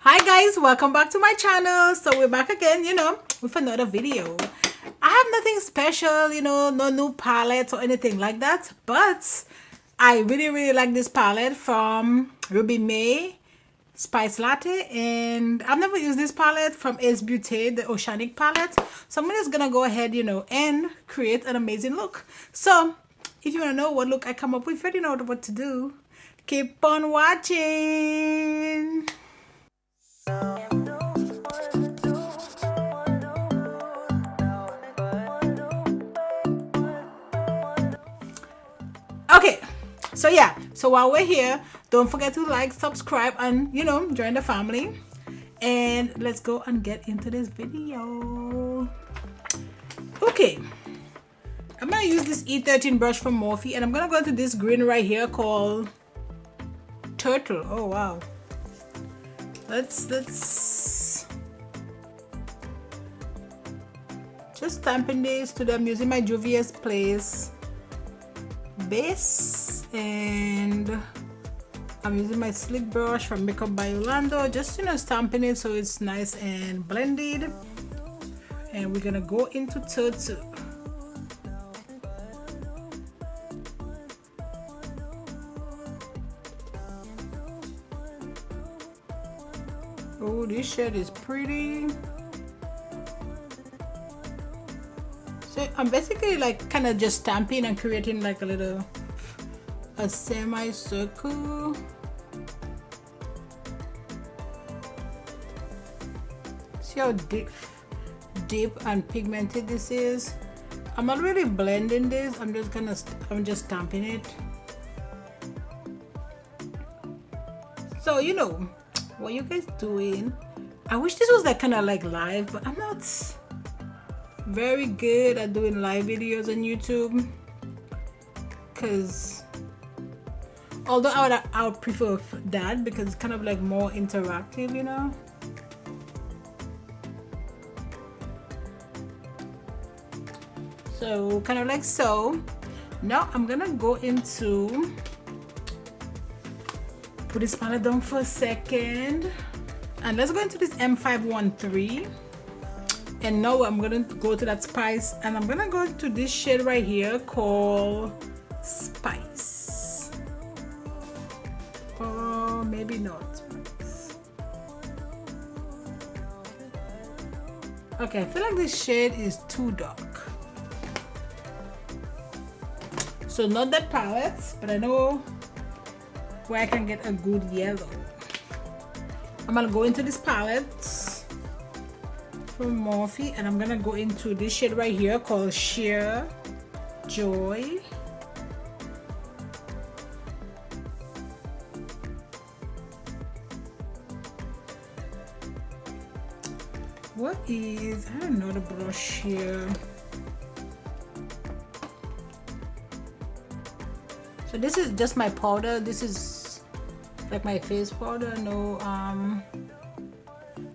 Hi guys, welcome back to my channel. So we're back again, with another video. I have nothing special, no new palettes or anything like that, but I really like this palette from Ruby May Spice Latte, and I've never used this palette from Beaute, the Oceanic palette. So I'm just gonna go ahead, and create an amazing look. So if you want to know what look I come up with, you already know what to do. Keep on watching. Okay, so while we're here, don't forget to like, subscribe, and join the family. And let's go and get into this video. Okay, I'm gonna use this E13 brush from Morphe, and I'm gonna go into this green right here called Turtle. Oh wow. Let's just stamping this to them using my Juvia's Place base, and I'm using my slick brush from Makeup by Yolondo, just stamping it so it's nice and blended. And we're gonna go into Turtle. Oh, this shade is pretty. So I'm basically like kind of just stamping and creating like a semi-circle. See how deep and pigmented this is. I'm not really blending this. I'm just stamping it. So what you guys doing? I wish this was like kind of like live, but I'm not very good at doing live videos on YouTube, because although I would prefer that because it's kind of like more interactive, so kind of like so. Now I'm gonna go into put this palette down for a second, and let's go into this M513. And now I'm gonna go to that Spice, and I'm gonna go to this shade right here called Spice, or maybe not Spice. Okay, I feel like this shade is too dark, so not that palette, but I know where I can get a good yellow. I'm gonna go into this palette from Morphe, and I'm gonna go into this shade right here called Sheer Joy. What is, I don't know the brush here. So this is just my powder. This is like my face powder. No,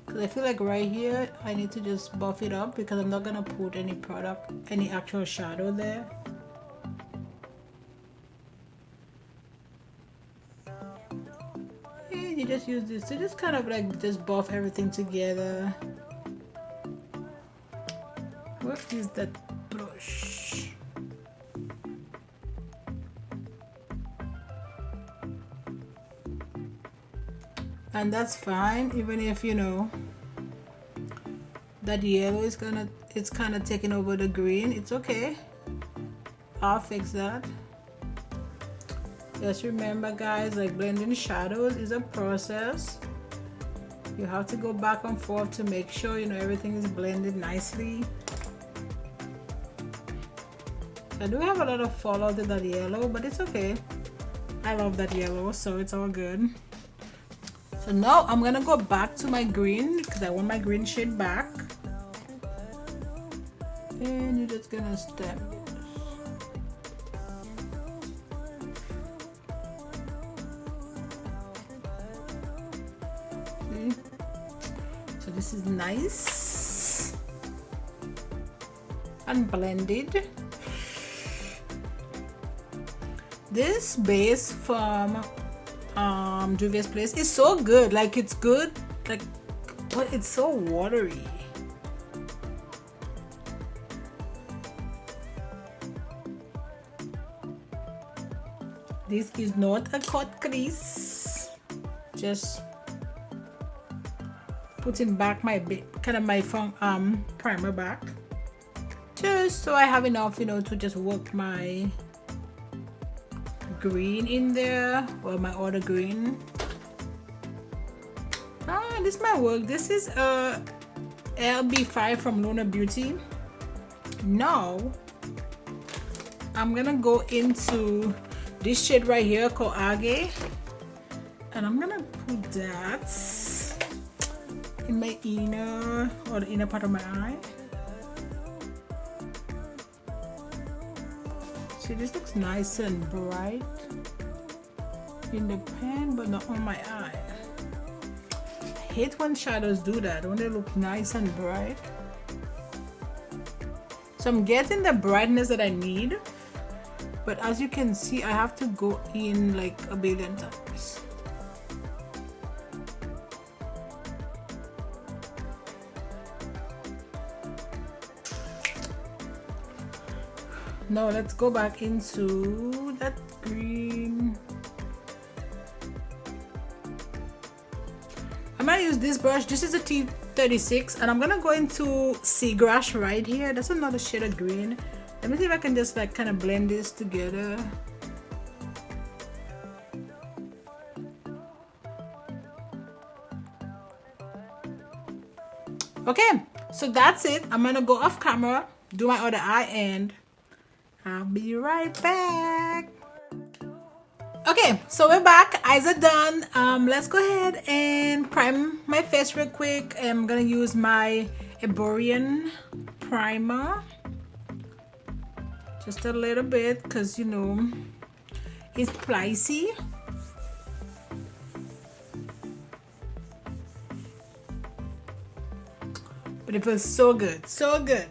because I feel like right here I need to just buff it up, because I'm not gonna put any actual shadow there. And you just use this to just kind of like just buff everything together. What is that brush? And that's fine, even if that yellow is it's kind of taking over the green. It's okay, I'll fix that. Just remember guys, like blending shadows is a process. You have to go back and forth to make sure everything is blended nicely. I do have a lot of fallout in that yellow, but it's okay. I love that yellow, so it's all good. So now I'm gonna go back to my green, because I want my green shade back. And you're just gonna stamp it. See? So this is nice and blended. This base from Juvia's Place is so good. Like, it's good like, but it's so watery. This is not a cut crease, just putting back my kind of my primer back, just so I have enough, you know, to just work my green in there, or my other green. This might work. This is a LB5 from Lunar Beauty. Now I'm gonna go into this shade right here called Agate, and I'm gonna put that in my inner, or the inner part of my eye. See, this looks nice and bright in the pen, but not on my eye. I hate when shadows do that, when they look nice and bright. So I'm getting the brightness that I need, but as you can see, I have to go in like a billion times. Now let's go back into that green. I'm gonna use this brush. This is a T36, and I'm gonna go into Seagrass right here. That's another shade of green. Let me see if I can just like kind of blend this together. Okay, so that's it. I'm gonna go off camera, do my other eye, and I'll be right back. Okay, so we're back. Eyes are done. Let's go ahead and prime my face real quick. I'm gonna use my Eborian primer, just a little bit, because you know it's pricey. But it feels so good, so good.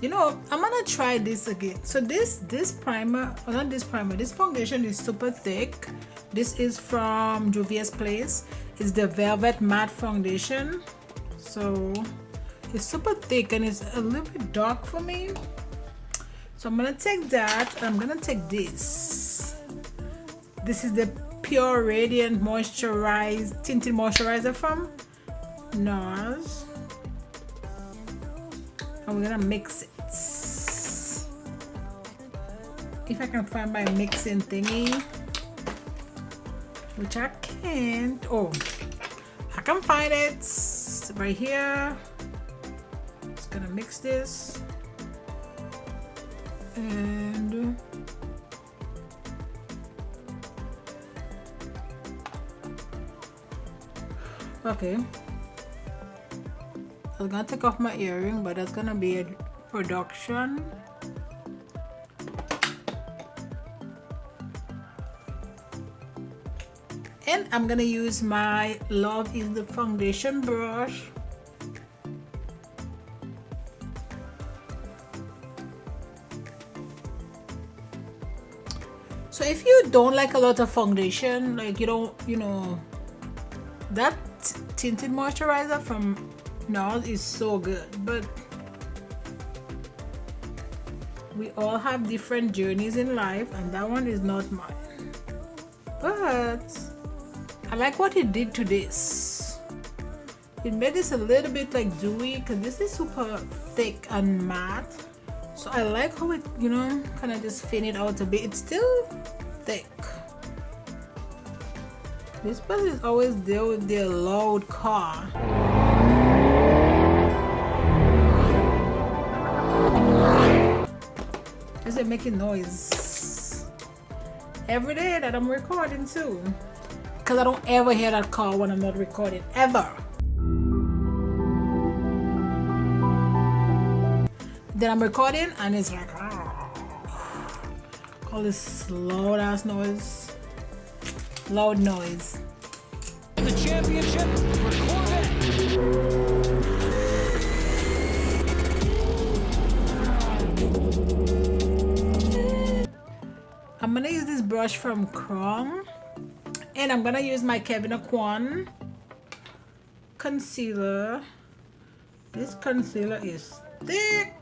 You know, I'm gonna try this again. So this primer, or not this primer, this foundation is super thick. This is from Juvia's Place. It's the Velvet Matte Foundation. So it's super thick and it's a little bit dark for me. So I'm gonna take that, and I'm gonna take this. This is the Pure Radiant Moisturized Tinted Moisturizer from Nars. And we're gonna mix it. If I can find my mixing thingy, which I can't. Oh, I can find it right here. Just gonna mix this, and okay. I was gonna take off my earring, but that's gonna be a production. And I'm gonna use my Love is the Foundation brush. So if you don't like a lot of foundation, like you don't, you know, that tinted moisturizer from Nars is so good, but we all have different journeys in life, and that one is not mine. But I like what he did to this. It made this a little bit like dewy, because this is super thick and matte. So I like how it, you know, kind of just thin it out a bit. It's still thick. This person is always there with their loud car. Is it making noise every day that I'm recording too? Because I don't ever hear that car when I'm not recording, ever. Then I'm recording and it's like all this loud ass noise, loud noise. The championship recorded. I'm gonna use this brush from Chrome, And I'm gonna use my Kevyn Aucoin concealer. This concealer is thick.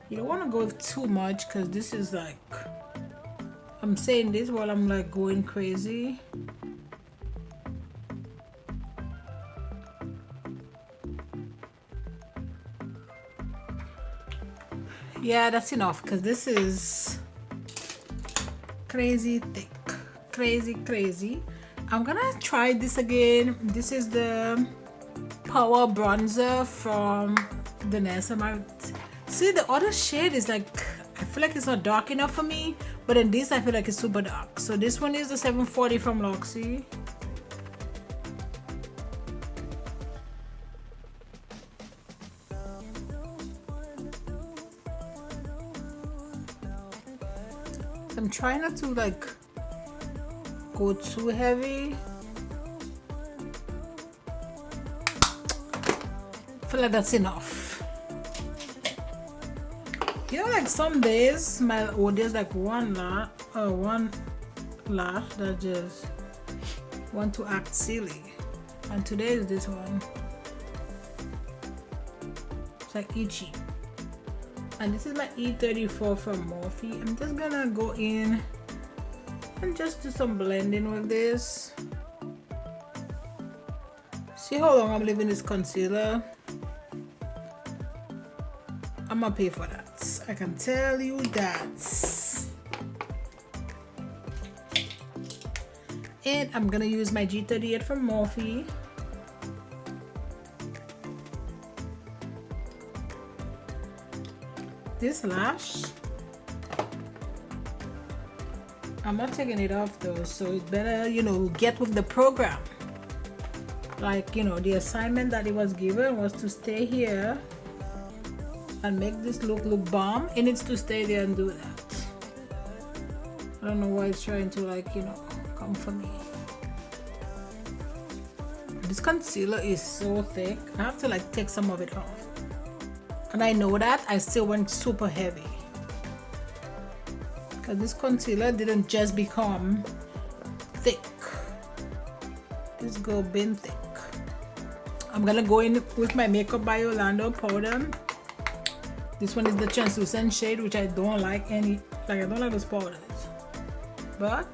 You don't want to go too much because this is like, I'm saying this while I'm like going crazy. Yeah, that's enough because this is crazy thick, crazy. I'm gonna try this again. This is the Power Bronzer from Danessa Myricks. See, the other shade is like, I feel like it's not dark enough for me, but in this I feel like it's super dark. So this one is the 740 from Luxie. I'm trying not to like go too heavy. I feel like that's enough. You know, like some days there's like one lash that just want to act silly, and today is this one. It's like itchy. And this is my E34 from Morphe. I'm just gonna go in and just do some blending with this. See how long I'm leaving this concealer? I'm gonna pay for that. I can tell you that. And I'm gonna use my G38 from Morphe. This lash, I'm not taking it off though, so it better, you know, get with the program. Like, you know, the assignment that it was given was to stay here and make this look bomb. It needs to stay there and do that. I don't know why it's trying to, like, you know, come for me. This concealer is so thick. I have to like take some of it off. And I know that I still went super heavy because this concealer didn't just become thick. This girl been thick. I'm gonna go in with my Makeup by Yolondo powder. This one is the translucent shade, which I don't like I don't like those powders, but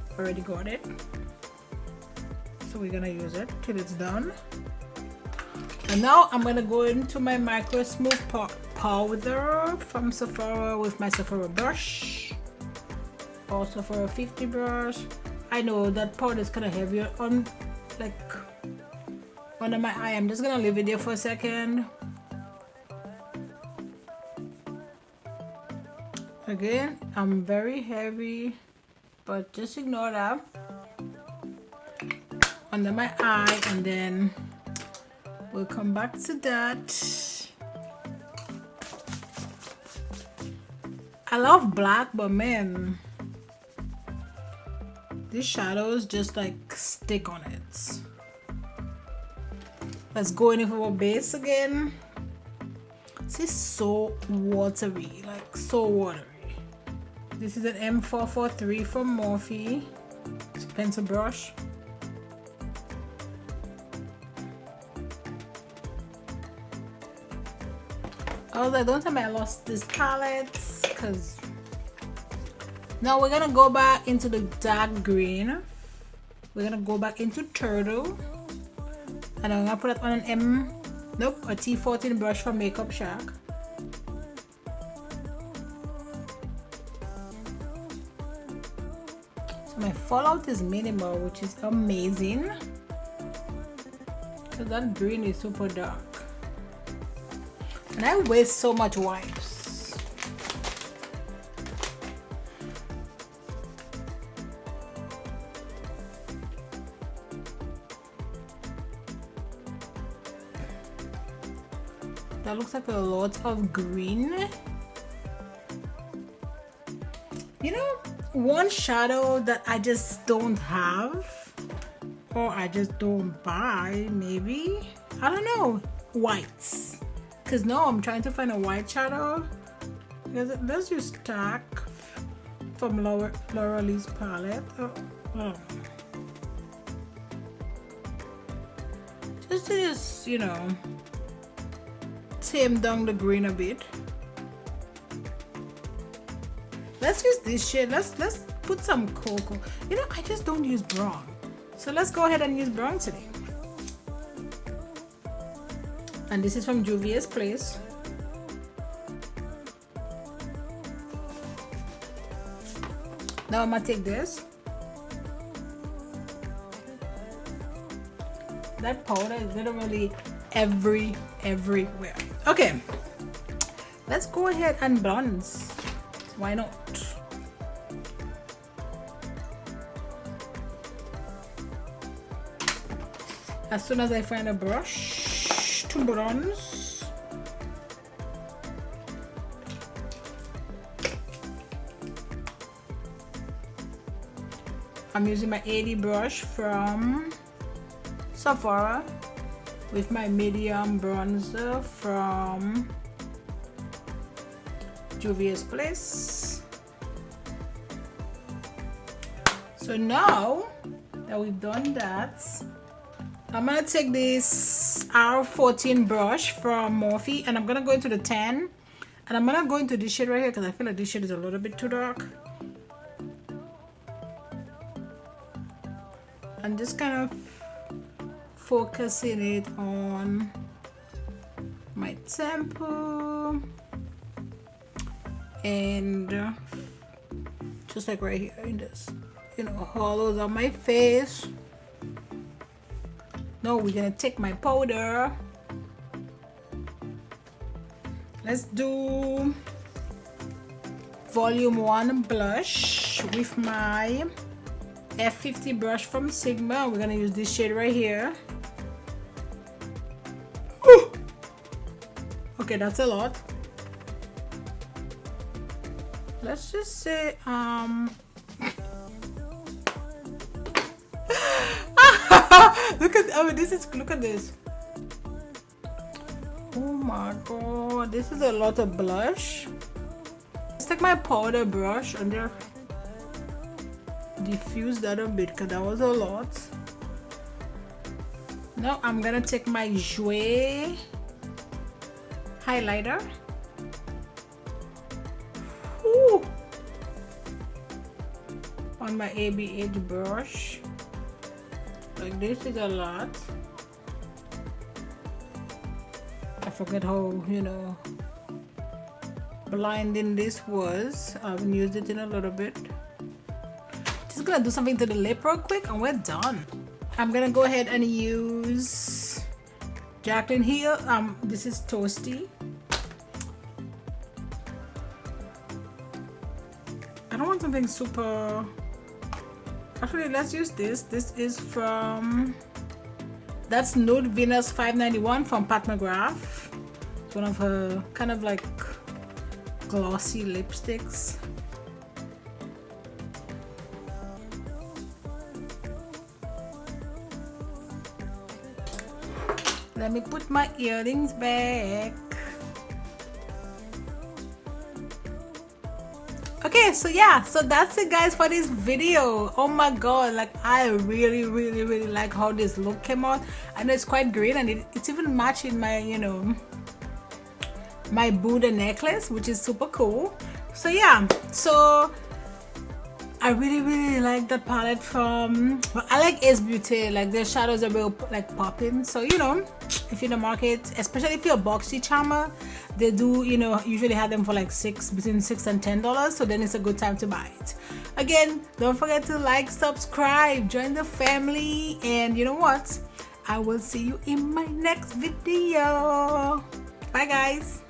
I already got it, so we're gonna use it till it's done. And now I'm gonna go into my MicroSmooth powder from Sephora with my Sephora brush, or Sephora 50 brush. I know that powder is kind of heavier on, like, under my eye. I'm just gonna leave it there for a second. Again, I'm very heavy, but just ignore that. Under my eye, and then we'll come back to that. I love black, but man, these shadows just like stick on it. Let's go in for a base again. This is so watery, like so watery. This is an M443 from Morphe. It's a pencil brush. I was like, don't tell me I lost this palette, because now we're gonna go back into the dark green. We're gonna go back into Turtle, and I'm gonna put it on an a T14 brush from Makeup Shack. So my fallout is minimal, which is amazing, because that green is super dark. And I waste so much wipes. That looks like a lot of green. You know, one shadow that I just don't have, or I just don't buy, maybe, I don't know, whites. Because no, I'm trying to find a white shadow, because let's just stack from Laura Lee's palette. Just to just, you know, tame down the green a bit. Let's use this shade. Let's put some cocoa. You know, I just don't use brown, so let's go ahead and use brown today. And this is from Juvia's Place. Now I'm gonna take this. That powder is literally everywhere. Okay, let's go ahead and bronze. Why not? As soon as I find a brush to bronze, I'm using my 80 brush from Sephora with my medium bronzer from Juvia's Place. So now that we've done that, I'm gonna take this R14 brush from Morphe and I'm gonna go into the 10, and I'm gonna go into this shade right here because I feel like this shade is a little bit too dark. And just kind of focusing it on my temple and just like right here in this, you know, hollows on my face. Now we're gonna take my powder. Let's do volume 1 blush with my F50 brush from Sigma. We're gonna use this shade right here. Ooh. Okay, that's a lot. Let's just say look at this. Oh my god, this is a lot of blush. Let's take my powder brush and just diffuse that a bit because that was a lot. Now I'm gonna take my Jouer highlighter. Ooh. On my ABH brush. Like, this is a lot. I forget how, you know, blinding this was. I haven't used it in a little bit. Just gonna do something to the lip real quick and we're done. I'm gonna go ahead and use Jaclyn Hill. This is Toasty. I don't want something super. Actually, let's use this. This is from, that's Nude Venus 591 from Pat McGrath. It's one of her kind of like glossy lipsticks. Let me put my earrings back. Okay, so yeah, so that's it guys for this video. Oh my god, like I really like how this look came out. I know it's quite green and it's even matching my, you know, my Buddha necklace, which is super cool. So yeah, so I really like that palette from, well, I like Ace Beauty. Like their shadows are real like popping. So you know, if you're in the market, especially if you're a boxy charmer, they do, you know, usually have them for like between $6 and $10. So then it's a good time to buy it. Again, don't forget to like, subscribe, join the family, and you know what? I will see you in my next video. Bye guys.